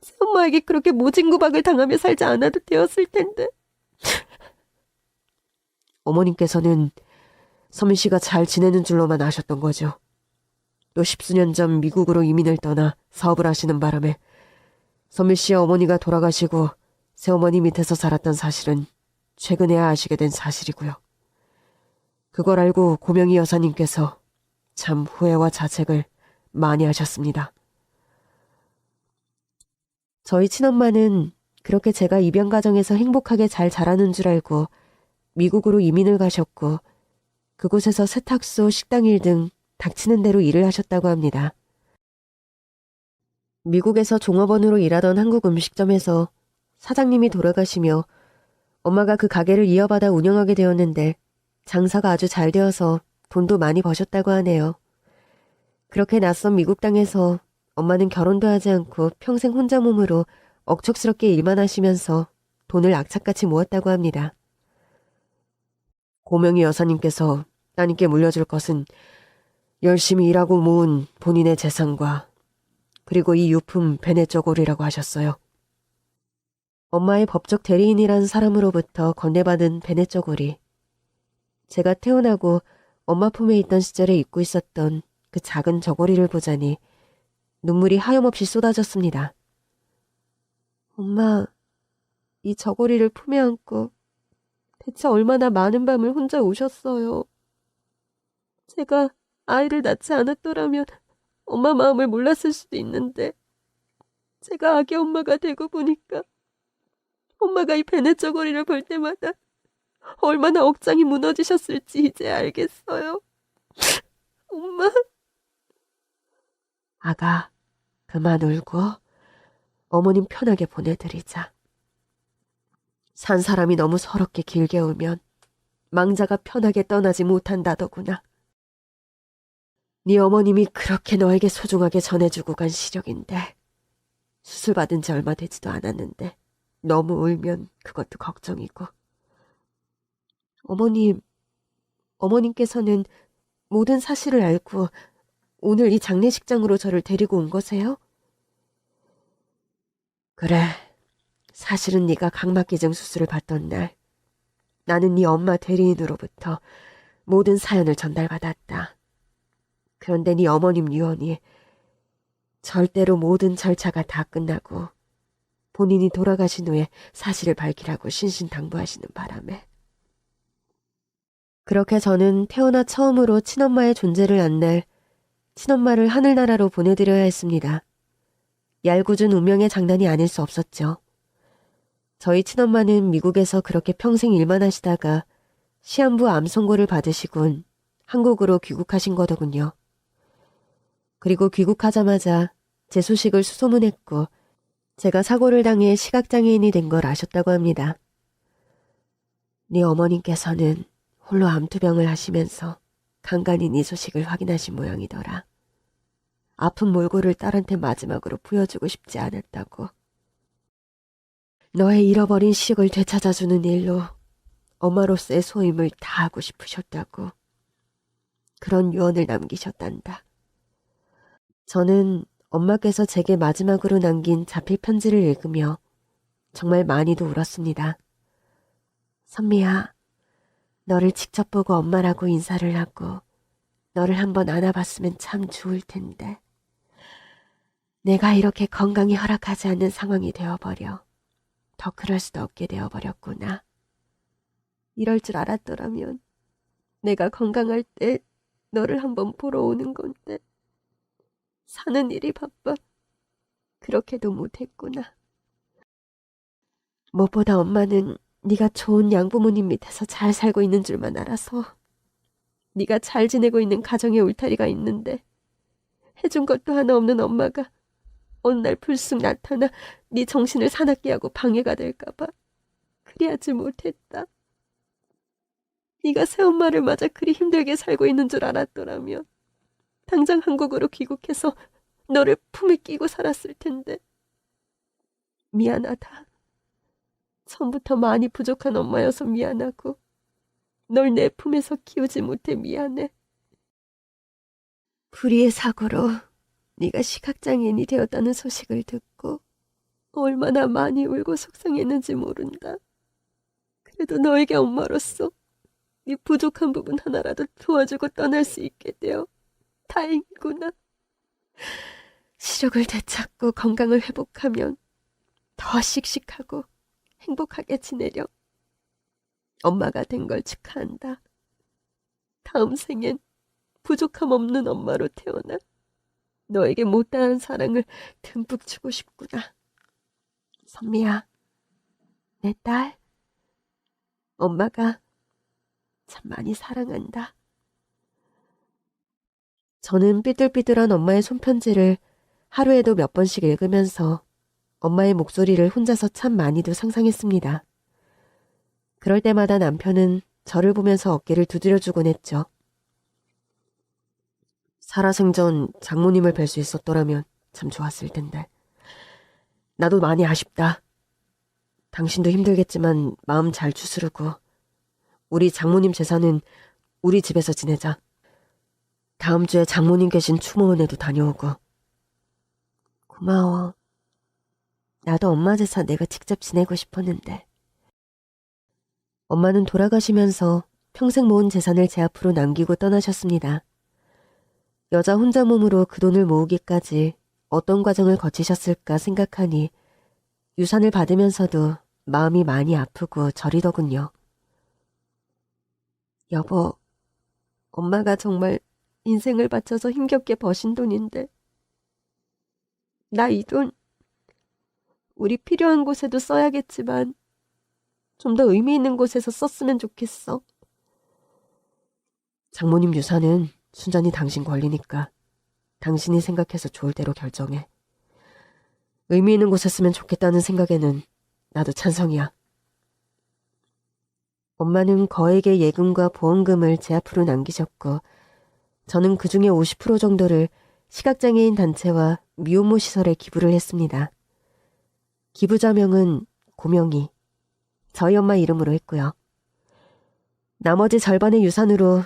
새엄마에게 그렇게 모진구박을 당하며 살지 않아도 되었을 텐데. 어머님께서는 선미 씨가 잘 지내는 줄로만 아셨던 거죠. 또 10수년 전 미국으로 이민을 떠나 사업을 하시는 바람에 선미 씨의 어머니가 돌아가시고 새어머니 밑에서 살았던 사실은 최근에야 아시게 된 사실이고요. 그걸 알고 고명희 여사님께서 참 후회와 자책을 많이 하셨습니다. 저희 친엄마는 그렇게 제가 입양 과정에서 행복하게 잘 자라는 줄 알고 미국으로 이민을 가셨고 그곳에서 세탁소, 식당일 등 닥치는 대로 일을 하셨다고 합니다. 미국에서 종업원으로 일하던 한국 음식점에서 사장님이 돌아가시며 엄마가 그 가게를 이어받아 운영하게 되었는데 장사가 아주 잘 되어서 돈도 많이 버셨다고 하네요. 그렇게 낯선 미국 땅에서 엄마는 결혼도 하지 않고 평생 혼자 몸으로 억척스럽게 일만 하시면서 돈을 악착같이 모았다고 합니다. 고명희 여사님께서 따님께 물려줄 것은 열심히 일하고 모은 본인의 재산과 그리고 이 유품 베네저골이라고 하셨어요. 엄마의 법적 대리인이란 사람으로부터 건네받은 베네저골이 제가 태어나고 엄마 품에 있던 시절에 입고 있었던 그 작은 저고리를 보자니 눈물이 하염없이 쏟아졌습니다. 엄마, 이 저고리를 품에 안고 대체 얼마나 많은 밤을 혼자 우셨어요. 제가 아이를 낳지 않았더라면 엄마 마음을 몰랐을 수도 있는데 제가 아기 엄마가 되고 보니까 엄마가 이 베네 저고리를 볼 때마다 얼마나 억장이 무너지셨을지 이제 알겠어요. 엄마. 아가, 그만 울고 어머님 편하게 보내드리자. 산 사람이 너무 서럽게 길게 울면 망자가 편하게 떠나지 못한다더구나. 네 어머님이 그렇게 너에게 소중하게 전해주고 간 시력인데 수술 받은 지 얼마 되지도 않았는데 너무 울면 그것도 걱정이고. 어머님께서는 모든 사실을 알고 오늘 이 장례식장으로 저를 데리고 온 거세요? 그래, 사실은 네가 각막기증 수술을 받던 날 나는 네 엄마 대리인으로부터 모든 사연을 전달받았다. 그런데 네 어머님 유언이 절대로 모든 절차가 다 끝나고 본인이 돌아가신 후에 사실을 밝히라고 신신당부하시는 바람에. 그렇게 저는 태어나 처음으로 친엄마의 존재를 안 날 친엄마를 하늘나라로 보내드려야 했습니다. 얄궂은 운명의 장난이 아닐 수 없었죠. 저희 친엄마는 미국에서 그렇게 평생 일만 하시다가 시한부 암 선고를 받으시곤 한국으로 귀국하신 거더군요. 그리고 귀국하자마자 제 소식을 수소문했고 제가 사고를 당해 시각장애인이 된 걸 아셨다고 합니다. 네 어머님께서는 홀로 암투병을 하시면서 간간히 네 소식을 확인하신 모양이더라. 아픈 몰골을 딸한테 마지막으로 보여주고 싶지 않았다고. 너의 잃어버린 시력을 되찾아주는 일로 엄마로서의 소임을 다하고 싶으셨다고. 그런 유언을 남기셨단다. 저는 엄마께서 제게 마지막으로 남긴 자필 편지를 읽으며 정말 많이도 울었습니다. 선미야, 너를 직접 보고 엄마라고 인사를 하고 너를 한번 안아봤으면 참 좋을 텐데. 내가 이렇게 건강이 허락하지 않는 상황이 되어버려 더 그럴 수도 없게 되어버렸구나. 이럴 줄 알았더라면 내가 건강할 때 너를 한번 보러 오는 건데 사는 일이 바빠 그렇게도 못했구나. 무엇보다 엄마는 네가 좋은 양부모님 밑에서 잘 살고 있는 줄만 알아서 네가 잘 지내고 있는 가정에 울타리가 있는데 해준 것도 하나 없는 엄마가 어느 날 불쑥 나타나 네 정신을 사납게 하고 방해가 될까봐 그리하지 못했다. 네가 새엄마를 맞아 그리 힘들게 살고 있는 줄 알았더라면 당장 한국으로 귀국해서 너를 품에 끼고 살았을 텐데. 미안하다. 처음부터 많이 부족한 엄마여서 미안하고 널 내 품에서 키우지 못해 미안해. 불의의 사고로 네가 시각장애인이 되었다는 소식을 듣고 얼마나 많이 울고 속상했는지 모른다. 그래도 너에게 엄마로서 네 부족한 부분 하나라도 도와주고 떠날 수 있게 되어 다행이구나. 시력을 되찾고 건강을 회복하면 더 씩씩하고 행복하게 지내려. 엄마가 된 걸 축하한다. 다음 생엔 부족함 없는 엄마로 태어나 너에게 못다한 사랑을 듬뿍 주고 싶구나. 선미야, 내 딸, 엄마가 참 많이 사랑한다. 저는 삐뚤삐뚤한 엄마의 손편지를 하루에도 몇 번씩 읽으면서 엄마의 목소리를 혼자서 참 많이도 상상했습니다. 그럴 때마다 남편은 저를 보면서 어깨를 두드려주곤 했죠. 살아생전 장모님을 뵐 수 있었더라면 참 좋았을 텐데. 나도 많이 아쉽다. 당신도 힘들겠지만 마음 잘 추스르고 우리 장모님 제사는 우리 집에서 지내자. 다음 주에 장모님 계신 추모원에도 다녀오고. 고마워. 나도 엄마 제사 내가 직접 지내고 싶었는데. 엄마는 돌아가시면서 평생 모은 재산을 제 앞으로 남기고 떠나셨습니다. 여자 혼자 몸으로 그 돈을 모으기까지 어떤 과정을 거치셨을까 생각하니 유산을 받으면서도 마음이 많이 아프고 저리더군요. 여보, 엄마가 정말 인생을 바쳐서 힘겹게 버신 돈인데 나 이 돈 우리 필요한 곳에도 써야겠지만 좀 더 의미 있는 곳에서 썼으면 좋겠어. 장모님 유산은 순전히 당신 권리니까 당신이 생각해서 좋을 대로 결정해. 의미 있는 곳에 쓰면 좋겠다는 생각에는 나도 찬성이야. 엄마는 거액의 예금과 보험금을 제 앞으로 남기셨고 저는 그중에 50% 정도를 시각장애인 단체와 미혼모 시설에 기부를 했습니다. 기부자명은 고명희, 저희 엄마 이름으로 했고요. 나머지 절반의 유산으로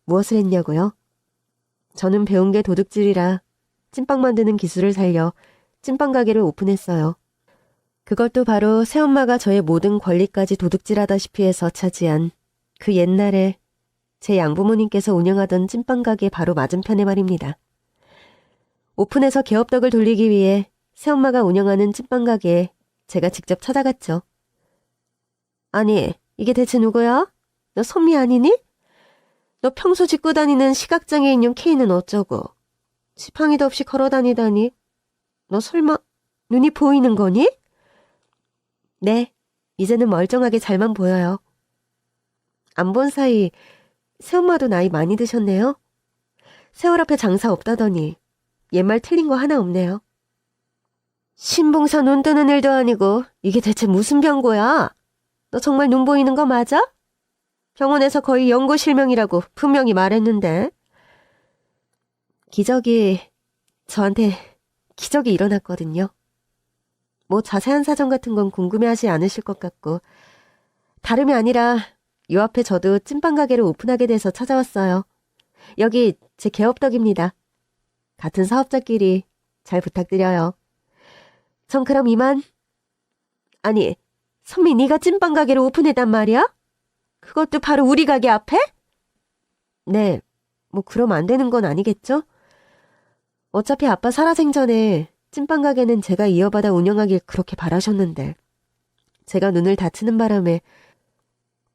무엇을 했냐고요? 저는 배운 게 도둑질이라 찐빵 만드는 기술을 살려 찐빵 가게를 오픈했어요. 그것도 바로 새엄마가 저의 모든 권리까지 도둑질하다시피 해서 차지한 그 옛날에 제 양부모님께서 운영하던 찐빵 가게 바로 맞은편에 말입니다. 오픈해서 개업덕을 돌리기 위해 새엄마가 운영하는 찐빵 가게에 제가 직접 찾아갔죠. 아니, 이게 대체 누구야? 너 선미 아니니? 너 평소 짚고 다니는 시각장애인용 케이는 어쩌고? 지팡이도 없이 걸어다니다니? 너 설마 눈이 보이는 거니? 네, 이제는 멀쩡하게 잘만 보여요. 안 본 사이 새엄마도 나이 많이 드셨네요. 세월 앞에 장사 없다더니 옛말 틀린 거 하나 없네요. 신봉사 눈 뜨는 일도 아니고 이게 대체 무슨 병고야? 너 정말 눈 보이는 거 맞아? 병원에서 거의 영구실명이라고 분명히 말했는데. 저한테 기적이 일어났거든요. 뭐 자세한 사정 같은 건 궁금해하지 않으실 것 같고 다름이 아니라 요 앞에 저도 찐빵 가게를 오픈하게 돼서 찾아왔어요. 여기 제 개업덕입니다. 같은 사업자끼리 잘 부탁드려요. 전 그럼 이만. 아니, 선미 네가 찐빵 가게를 오픈했단 말이야? 그것도 바로 우리 가게 앞에? 네, 뭐 그럼 안 되는 건 아니겠죠? 어차피 아빠 살아생전에 찐빵 가게는 제가 이어받아 운영하길 그렇게 바라셨는데 제가 눈을 다치는 바람에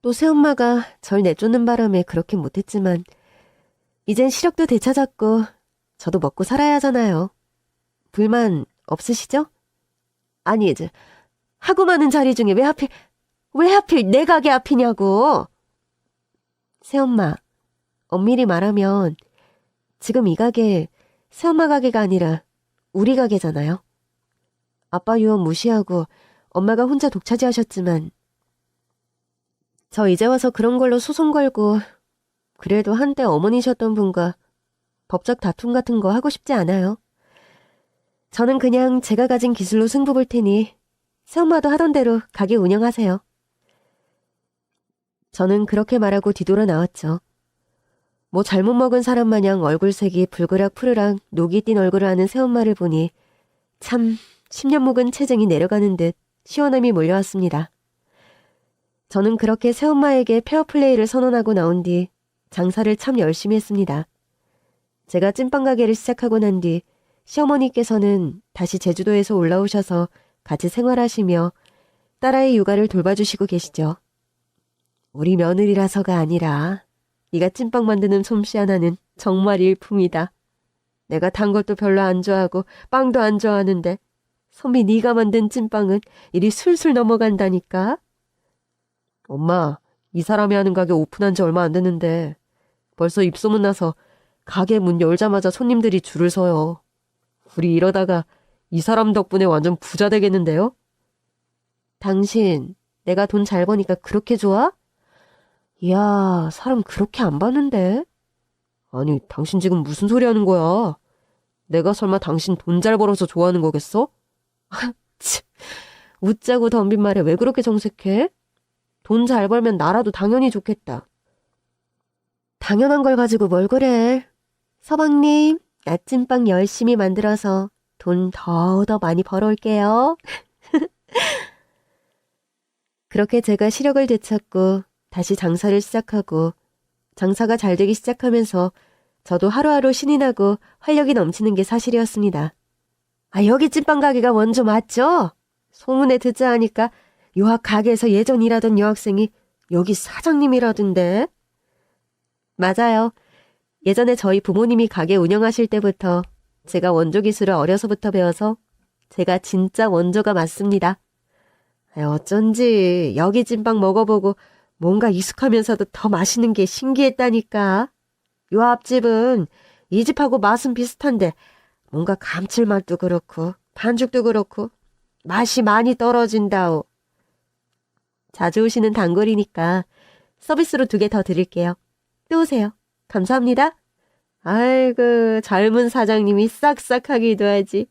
또 새엄마가 절 내쫓는 바람에 그렇게 못했지만 이젠 시력도 되찾았고 저도 먹고 살아야 하잖아요. 불만 없으시죠? 아니, 이제 하고 많은 자리 중에 왜 하필 내 가게 앞이냐고. 새엄마, 엄밀히 말하면 지금 이 가게 새엄마 가게가 아니라 우리 가게잖아요. 아빠 유언 무시하고 엄마가 혼자 독차지하셨지만 저 이제 와서 그런 걸로 소송 걸고 그래도 한때 어머니셨던 분과 법적 다툼 같은 거 하고 싶지 않아요. 저는 그냥 제가 가진 기술로 승부 볼 테니 새엄마도 하던 대로 가게 운영하세요. 저는 그렇게 말하고 뒤돌아 나왔죠. 뭐 잘못 먹은 사람 마냥 얼굴색이 불그락 푸르락 녹이 띈 얼굴을 하는 새엄마를 보니 참 10년 묵은 체증이 내려가는 듯 시원함이 몰려왔습니다. 저는 그렇게 새엄마에게 페어플레이를 선언하고 나온 뒤 장사를 참 열심히 했습니다. 제가 찐빵 가게를 시작하고 난 뒤 시어머니께서는 다시 제주도에서 올라오셔서 같이 생활하시며 딸아이 육아를 돌봐주시고 계시죠. 우리 며느리라서가 아니라 네가 찐빵 만드는 솜씨 하나는 정말 일품이다. 내가 단 것도 별로 안 좋아하고 빵도 안 좋아하는데 선미 네가 만든 찐빵은 이리 술술 넘어간다니까. 엄마, 이 사람이 하는 가게 오픈한 지 얼마 안 됐는데 벌써 입소문 나서 가게 문 열자마자 손님들이 줄을 서요. 우리 이러다가 이 사람 덕분에 완전 부자 되겠는데요? 당신, 내가 돈 잘 버니까 그렇게 좋아? 이야, 사람 그렇게 안 봤는데? 아니, 당신 지금 무슨 소리 하는 거야? 내가 설마 당신 돈 잘 벌어서 좋아하는 거겠어? 치, 웃자고 덤빈 말에 왜 그렇게 정색해? 돈 잘 벌면 나라도 당연히 좋겠다. 당연한 걸 가지고 뭘 그래. 서방님, 나찐빵 열심히 만들어서 돈 더 많이 벌어올게요. 그렇게 제가 시력을 되찾고 다시 장사를 시작하고 장사가 잘 되기 시작하면서 저도 하루하루 신이 나고 활력이 넘치는 게 사실이었습니다. 아, 여기 찐빵 가게가 원조 맞죠? 소문에 듣자 하니까 요학 가게에서 예전 일하던 여학생이 여기 사장님이라던데. 맞아요. 예전에 저희 부모님이 가게 운영하실 때부터 제가 원조 기술을 어려서부터 배워서 제가 진짜 원조가 맞습니다. 어쩐지 여기 찐빵 먹어보고 뭔가 익숙하면서도 더 맛있는 게 신기했다니까. 요 앞집은 이 집하고 맛은 비슷한데 뭔가 감칠맛도 그렇고 반죽도 그렇고 맛이 많이 떨어진다오. 자주 오시는 단골이니까 서비스로 2개 더 드릴게요. 또 오세요. 감사합니다. 아이고, 젊은 사장님이 싹싹하기도 하지.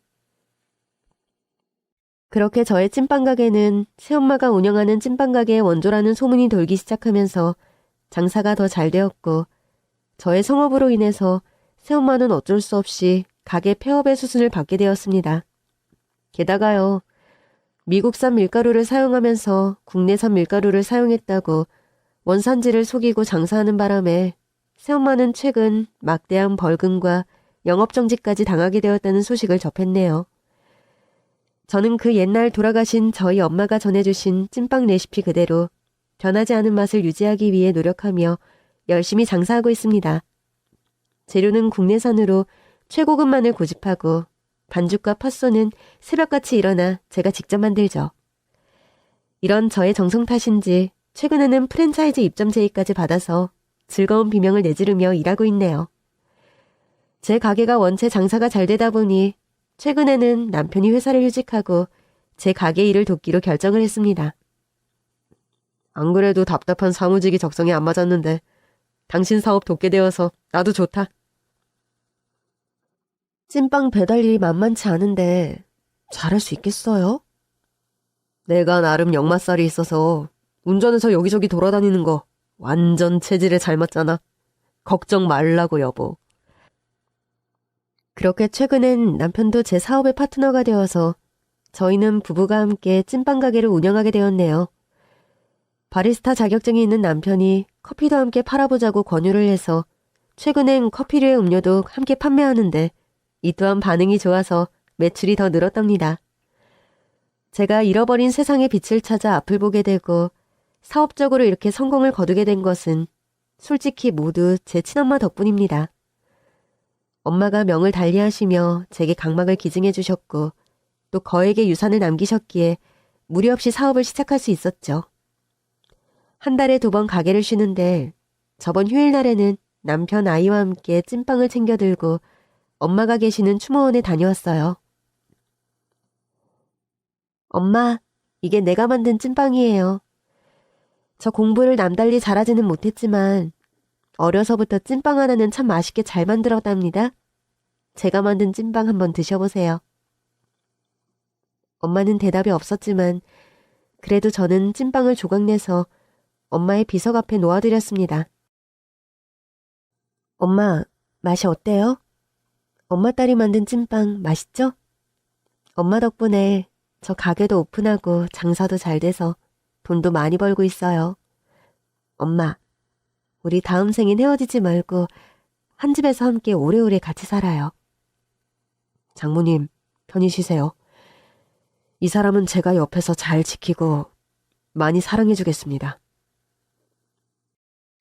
그렇게 저의 찐빵 가게는 새엄마가 운영하는 찐빵 가게의 원조라는 소문이 돌기 시작하면서 장사가 더 잘 되었고, 저의 성업으로 인해서 새엄마는 어쩔 수 없이 가게 폐업의 수순을 받게 되었습니다. 게다가요, 미국산 밀가루를 사용하면서 국내산 밀가루를 사용했다고 원산지를 속이고 장사하는 바람에 새엄마는 최근 막대한 벌금과 영업정지까지 당하게 되었다는 소식을 접했네요. 저는 그 옛날 돌아가신 저희 엄마가 전해주신 찐빵 레시피 그대로 변하지 않은 맛을 유지하기 위해 노력하며 열심히 장사하고 있습니다. 재료는 국내산으로 최고급 마늘 고집하고 반죽과 팥소는 새벽같이 일어나 제가 직접 만들죠. 이런 저의 정성 탓인지 최근에는 프랜차이즈 입점 제의까지 받아서 즐거운 비명을 내지르며 일하고 있네요. 제 가게가 원체 장사가 잘 되다 보니 최근에는 남편이 회사를 휴직하고 제 가게 일을 돕기로 결정을 했습니다. 안 그래도 답답한 사무직이 적성에 안 맞았는데 당신 사업 돕게 되어서 나도 좋다. 찐빵 배달 일이 만만치 않은데 잘할 수 있겠어요? 내가 나름 역마살이 있어서 운전해서 여기저기 돌아다니는 거 완전 체질에 잘 맞잖아. 걱정 말라고 여보. 그렇게 최근엔 남편도 제 사업의 파트너가 되어서 저희는 부부가 함께 찐빵 가게를 운영하게 되었네요. 바리스타 자격증이 있는 남편이 커피도 함께 팔아보자고 권유를 해서 최근엔 커피류의 음료도 함께 판매하는데 이 또한 반응이 좋아서 매출이 더 늘었답니다. 제가 잃어버린 세상의 빛을 찾아 앞을 보게 되고 사업적으로 이렇게 성공을 거두게 된 것은 솔직히 모두 제 친엄마 덕분입니다. 엄마가 명을 달리하시며 제게 강막을 기증해 주셨고 또 거액의 유산을 남기셨기에 무리 없이 사업을 시작할 수 있었죠. 한 달에 2번 가게를 쉬는데 저번 휴일날에는 남편 아이와 함께 찐빵을 챙겨 들고 엄마가 계시는 추모원에 다녀왔어요. 엄마, 이게 내가 만든 찐빵이에요. 저 공부를 남달리 잘하지는 못했지만 어려서부터 찐빵 하나는 참 맛있게 잘 만들었답니다. 제가 만든 찐빵 한번 드셔보세요. 엄마는 대답이 없었지만 그래도 저는 찐빵을 조각내서 엄마의 비석 앞에 놓아드렸습니다. 엄마, 맛이 어때요? 엄마 딸이 만든 찐빵 맛있죠? 엄마 덕분에 저 가게도 오픈하고 장사도 잘 돼서 돈도 많이 벌고 있어요. 엄마, 우리 다음 생엔 헤어지지 말고 한 집에서 함께 오래오래 같이 살아요. 장모님, 편히 쉬세요. 이 사람은 제가 옆에서 잘 지키고 많이 사랑해주겠습니다.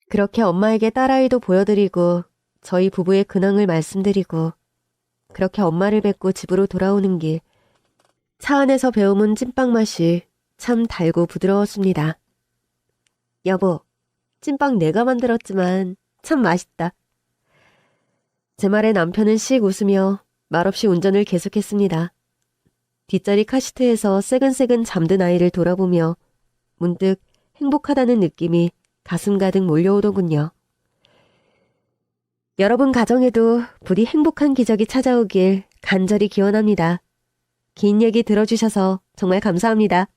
그렇게 엄마에게 딸아이도 보여드리고 저희 부부의 근황을 말씀드리고 그렇게 엄마를 뵙고 집으로 돌아오는 길 차 안에서 배워온 찐빵 맛이 참 달고 부드러웠습니다. 여보, 찐빵 내가 만들었지만 참 맛있다. 제 말에 남편은 씩 웃으며 말없이 운전을 계속했습니다. 뒷자리 카시트에서 새근새근 잠든 아이를 돌아보며 문득 행복하다는 느낌이 가슴 가득 몰려오더군요. 여러분 가정에도 부디 행복한 기적이 찾아오길 간절히 기원합니다. 긴 얘기 들어주셔서 정말 감사합니다.